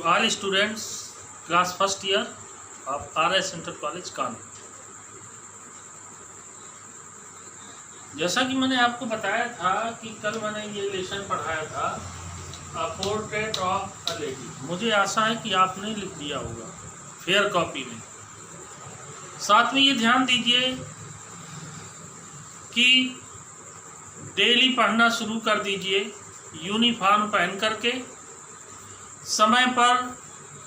all students, class first year of RS Inter College Kanpur. जैसा कि मैंने आपको बताया था कि कल मैंने ये लेसन पढ़ाया था अ पोर्ट्रेट ऑफ अ लेडी। मुझे आशा है कि आपने लिख दिया होगा फेयर कॉपी में। साथ में ये ध्यान दीजिए कि डेली पढ़ना शुरू कर दीजिए यूनिफॉर्म पहन करके, समय पर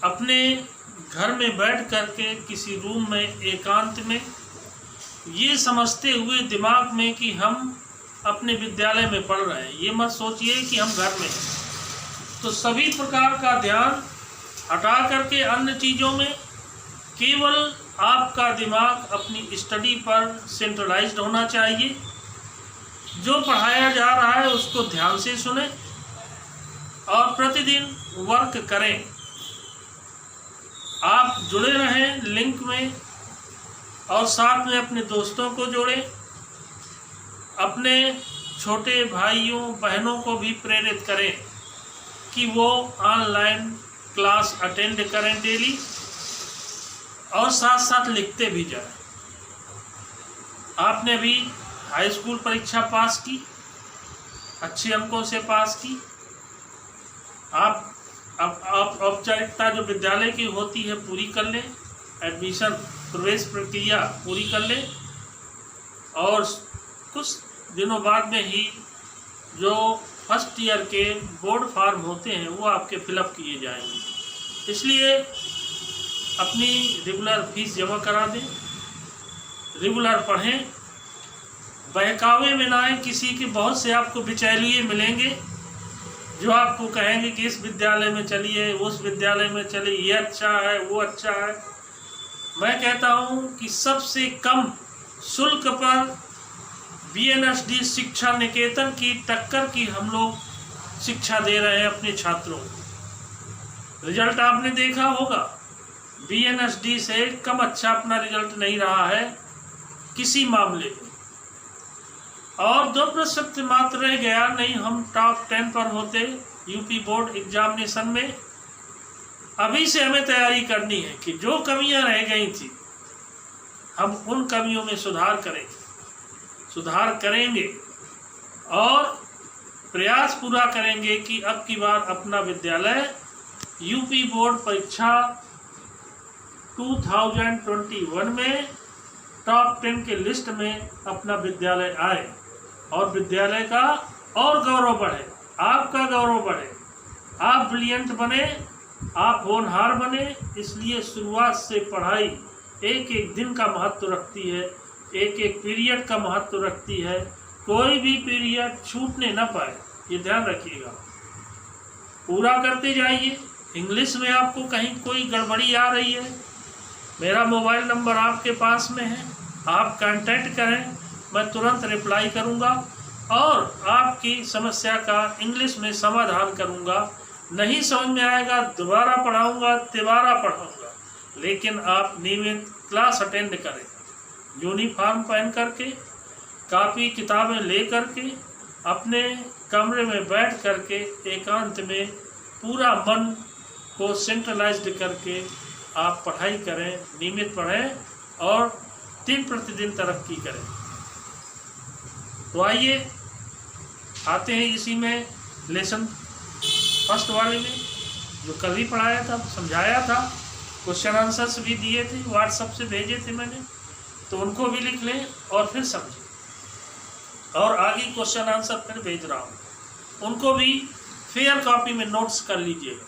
अपने घर में बैठ करके किसी रूम में एकांत में, ये समझते हुए दिमाग में कि हम अपने विद्यालय में पढ़ रहे हैं। ये मत सोचिए कि हम घर में हैं। तो सभी प्रकार का ध्यान हटा करके अन्य चीज़ों में केवल आपका दिमाग अपनी स्टडी पर सेंट्रलाइज्ड होना चाहिए। जो पढ़ाया जा रहा है उसको ध्यान से सुने और प्रतिदिन वर्क करें। आप जुड़े रहें लिंक में और साथ में अपने दोस्तों को जोड़ें। अपने छोटे भाइयों बहनों को भी प्रेरित करें कि वो ऑनलाइन क्लास अटेंड करें डेली और साथ साथ लिखते भी जाएं। आपने अभी हाई स्कूल परीक्षा पास की, अच्छे अंकों से पास की। आप औपचारिकता जो विद्यालय की होती है पूरी कर लें, एडमिशन प्रवेश प्रक्रिया पूरी कर लें और कुछ दिनों बाद में ही जो फर्स्ट ईयर के बोर्ड फॉर्म होते हैं वो आपके फिलअप किए जाएंगे। इसलिए अपनी रेगुलर फीस जमा करा दें, रेगुलर पढ़ें, बहकावे में ना आए किसी के। बहुत से आपको बिचौलिए मिलेंगे जो आपको कहेंगे कि इस विद्यालय में चलिए, उस विद्यालय में चलिए, ये अच्छा है, वो अच्छा है। मैं कहता हूँ कि सबसे कम शुल्क पर BNSD शिक्षा निकेतन की टक्कर की हम लोग शिक्षा दे रहे हैं अपने छात्रों को। रिजल्ट आपने देखा होगा, BNSD से कम अच्छा अपना रिजल्ट नहीं रहा है किसी मामले में। और 2% मात्र रह गया, नहीं हम टॉप 10 पर होते यूपी बोर्ड एग्जामिनेशन में। अभी से हमें तैयारी करनी है कि जो कमियां रह गई थी हम उन कमियों में सुधार करेंगे और प्रयास पूरा करेंगे कि अब की बार अपना विद्यालय यूपी बोर्ड परीक्षा 2021 में टॉप 10 के लिस्ट में अपना विद्यालय आए और विद्यालय का और गौरव बढ़े, आपका गौरव बढ़े, आप ब्रिलियंट बने, आप होनहार बने। इसलिए शुरुआत से पढ़ाई एक एक दिन का महत्व रखती है, एक एक पीरियड का महत्व रखती है। कोई भी पीरियड छूटने न पाए, ये ध्यान रखिएगा। पूरा करते जाइए। इंग्लिश में आपको कहीं कोई गड़बड़ी आ रही है, मेरा मोबाइल नंबर आपके पास में है, आप कांटेक्ट करें, मैं तुरंत रिप्लाई करूंगा और आपकी समस्या का इंग्लिश में समाधान करूंगा। नहीं समझ में आएगा दोबारा पढ़ाऊंगा, तिबारा पढ़ाऊंगा, लेकिन आप नियमित क्लास अटेंड करें। यूनिफॉर्म पहन करके, कापी किताबें ले करके, अपने कमरे में बैठ करके एकांत में पूरा मन को सेंट्रलाइज्ड करके आप पढ़ाई करें, नियमित पढ़ें और दिन प्रतिदिन तरक्की करें। तो आइए आते हैं इसी में लेसन फर्स्ट वाले में, जो कल ही पढ़ाया था, समझाया था, क्वेश्चन आंसर्स भी दिए थे, व्हाट्सएप से भेजे थे मैंने, तो उनको भी लिख लें और फिर समझें। और आगे क्वेश्चन आंसर फिर भेज रहा हूँ, उनको भी फेयर कॉपी में नोट्स कर लीजिएगा।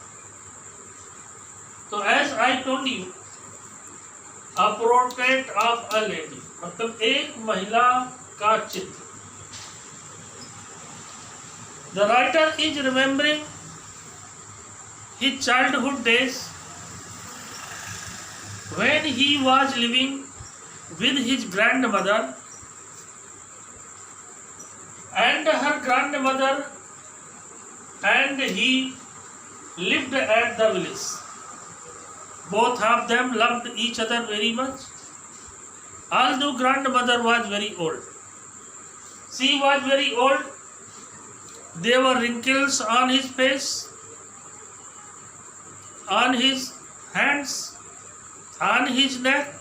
तो as I told you, a portrait of a lady मतलब एक महिला का चित्र। The writer is remembering his childhood days when he was living with his grandmother and her grandmother, and he lived at the village. Both of them loved each other very much. Although grandmother was very old, she was very old. There were wrinkles on his face. on his hands, on his neck,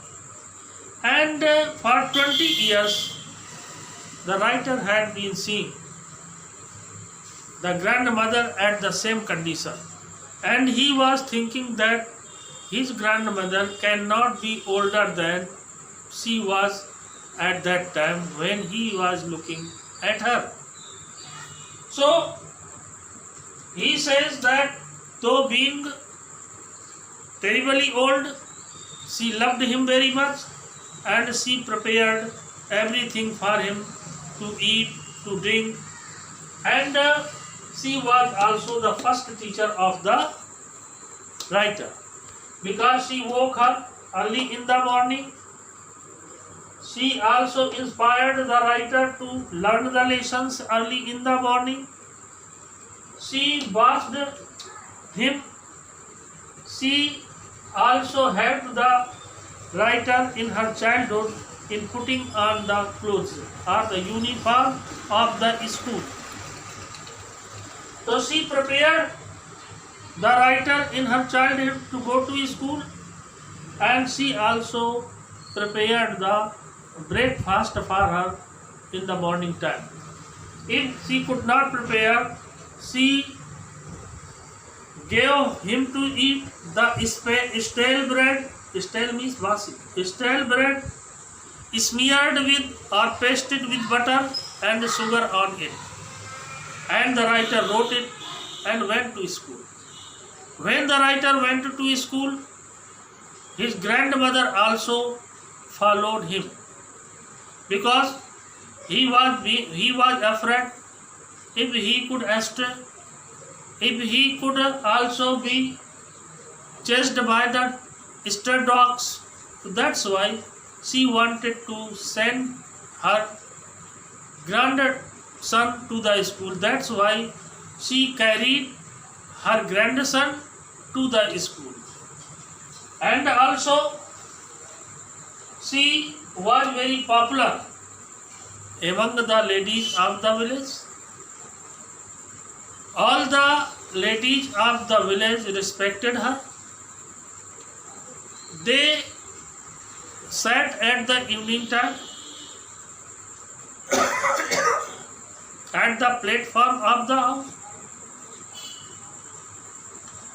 and for 20 years the writer had been seeing the grandmother at the same condition, and he was thinking that his grandmother cannot be older than she was at that time when he was looking at her. So he says that though being terribly old, she loved him very much, and she prepared everything for him to eat, to drink, and she was also the first teacher of the writer, because she woke her early in the morning. She also inspired the writer to learn the lessons early in the morning. She bathed him. She also helped the writer in her childhood in putting on the clothes or the uniform of the school. So she prepared the writer in her childhood to go to school, and she also prepared the breakfast for her in the morning time. If she could not prepare, she gave him to eat the stale bread. Stale means basi. Stale bread smeared with or pasted with butter and sugar on it. And the writer wrote it and went to school. When the writer went to school, his grandmother also followed him, because he was afraid if he could stray, if he could also be chased by the stray dogs. That's why she wanted to send her grandson to the school. That's why she carried her grandson to the school. And also she was very popular among the ladies of the village. All the ladies of the village respected her. They sat at the evening time at the platform of the house,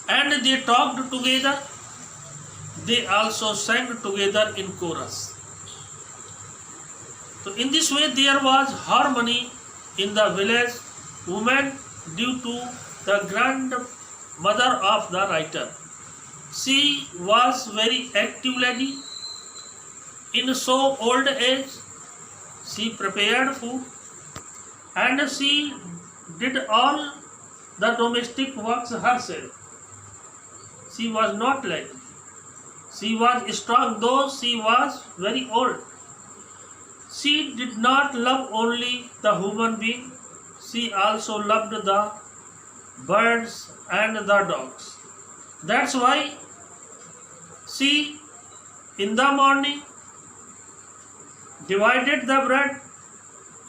and they talked together. They also sang together in chorus. So in this way there was harmony in the village woman due to the grandmother of the writer. She was very active lady. In so old age, she prepared food and she did all the domestic works herself. She was not lazy. She was strong, though she was very old. She did not love only the human being, she also loved the birds and the dogs. That's why she, in the morning, divided the bread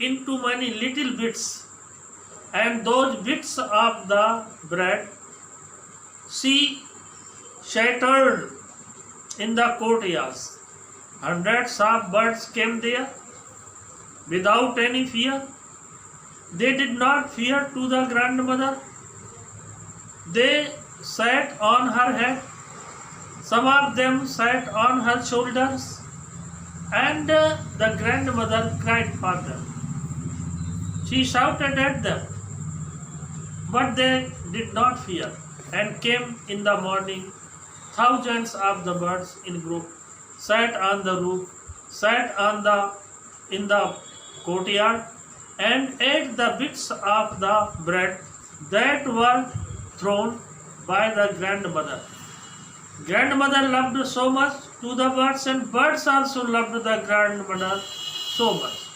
into many little bits, and those bits of the bread she shattered in the courtyards. Hundreds of birds came there without any fear. They did not fear to the grandmother. They sat on her head. Some of them sat on her shoulders, and the grandmother cried for them. She shouted at them, but they did not fear, and came in the morning. Thousands of the birds in group sat on the roof, sat in the courtyard, and ate the bits of the bread that were thrown by the grandmother. Grandmother loved so much to the birds, and birds also loved the grandmother so much.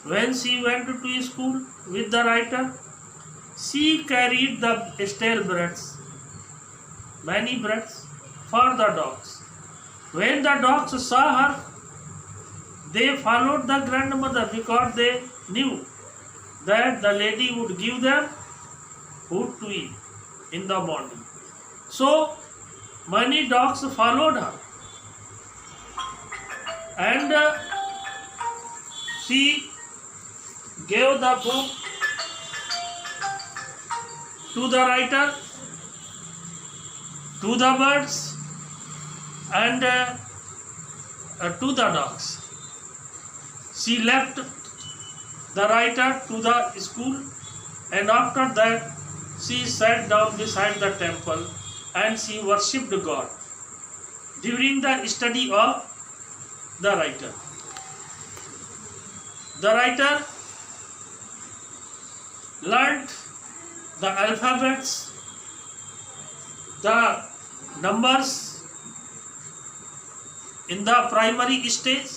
When she went to school with the writer, she carried the stale breads, many breads, for the dogs. When the dogs saw her, they followed the grandmother because they knew that the lady would give them food to eat in the morning. So Many dogs followed her, and she gave the book to the writer, to the birds, and to the dogs. She left the writer to the school, and after that she sat down beside the temple and she worshipped God during the study of the writer. The writer learnt the alphabets, the numbers in the primary stage.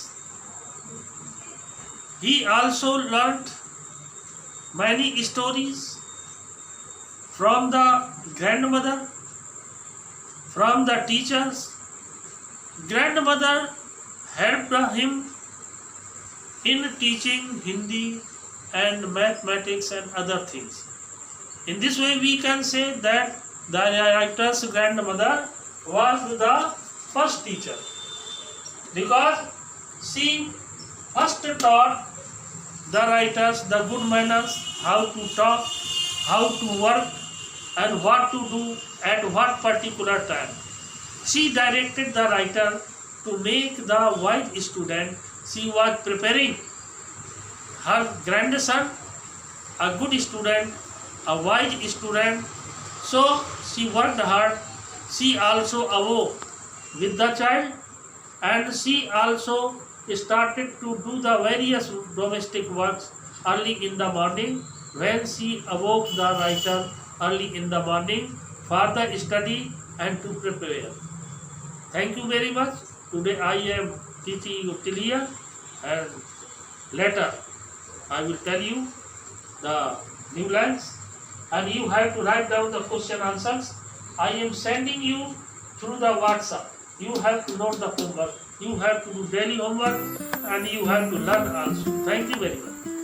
He also learnt many stories from the grandmother, from the teachers. Grandmother helped him in teaching Hindi and mathematics and other things. In this way we can say that the writer's grandmother was the first teacher, because she first taught the writers the good manners, how to talk, how to work, and what to do at what particular time. She directed the writer to make the wise student. She was preparing her grandson, a good student, a wise student. So she worked hard. She also awoke with the child, and she also started to do the various domestic works early in the morning, when she awoke the writer early in the morning for the study and to prepare. Thank you very much. Today I am teaching you till here, and later I will tell you the new lines, and you have to write down the question answers. I am sending you through the WhatsApp. You have to note the homework. You have to do daily homework, and you have to learn also. Thank you very much.